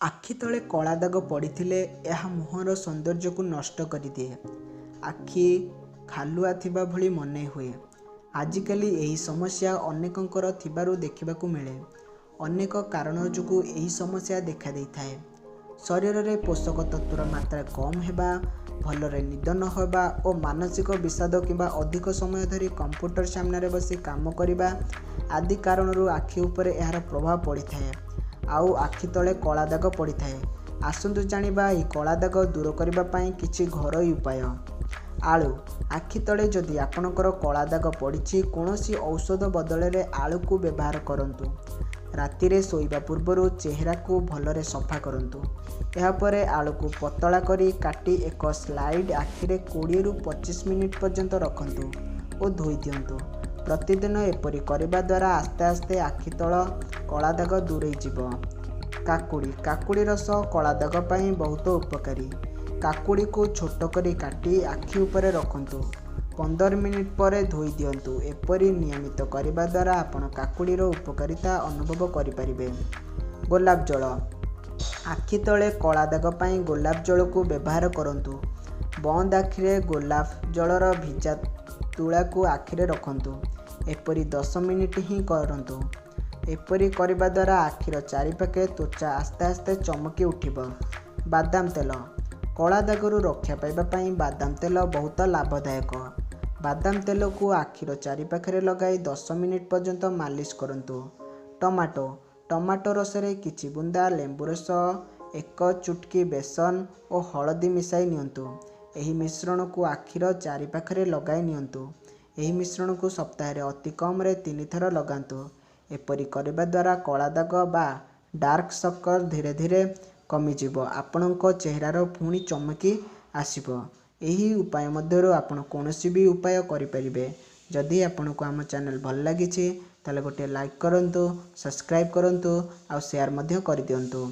आखि तले कला दाग पड़िथिले यह मुहर सौंदर्य को नष्ट करदिए। आखि खालुआ थिबा भली मने हुए। आजिकाली यही समस्या अनेकंकर थिबारु देखिबाकु मिले। अनेक कारण जोगु यही समस्या देखा देइथाए। शरीर रे पोषक तत्वर मात्रा कम हेबा, भलरे निद न होबा और मानसिक विषाद किंबा अधिक समय धरी कंप्यूटर सामने बसी काम करिबा आदि कारणरू आखि उपरे एहार प्रभाव पड़िथाए। आउ आखि तले कला दाग पड़िथाए। आसंतु जानिबा एही कला दाग दूर करिबा पई किछि घरोई उपाय। आलू आखि तले जदि आपणकर कला दाग पड़िछि कोनोसी औषध बदले आलू को व्यवहार करंतु। राति रे सोइबा पूर्वरु चेहरा को भलरे सफा करंतु। यापरे आलू को पतला करी काटी एक स्लाइड आखि रे 20 रु 25 मिनिट पर्यंत रखंतु और धोई दियंतु। प्रतिदिन एपरी करबा द्वारा आस्ते आस्ते आखि तल कला दाग दूरे जीव। काकुड़ी रस कला दाग पई बहुत उपकारी। काकुड़ी को छोट करी काटी आखि उपरे रखंतु। 15 मिनिट पर धोई दियंतु। एपरी नियमित करबा द्वारा आपण काकुड़ीर उपकारिता अनुभव करि परिबे। गोलाप जल आखि तले कला दाग पई गोलाप जल को व्यवहार करंतु। बंद आखि रे गोलाप जलर भिजा तुला को आखि रे रखंतु। एपरी 10 मिनिट ही करंतु। एपरी करबा द्वारा आखिर चारिपाखे त्वचा आस्ते आस्ते चमकी उठिब। बादाम तेल कला दागरू रक्षा पाइबा पई बादाम तेल बहुत लाभदायक। बादाम तेल को आखिर चारिपाखे लगाई 10 मिनिट पर्यंत मालिश करंतु। टमाटो रस रे किछि बुंदा लेंबू रस, एक चुटकी बेसन और हळदी मिसाई नियंतु। एही मिश्रण को आखिर चारिपाखे लगाई नियंतु। एही मिश्रण को सप्ताह रे अति कम रे 3 थर लगांतु। एपरी करबा द्वारा कला दाग बा डार्क सर्कल धीरे धीरे कमिजिब। आपणको चेहरार पुणी चमकी आसिब। एही उपाय मध्यरु आपण कोनोसी भी उपाय करि परिबे। जदि आपनको आम चैनल भल लागिछि ताले गोटे लाइक करंतु, सब्सक्राइब करंतु और शेयर मध्य कर दियंतु।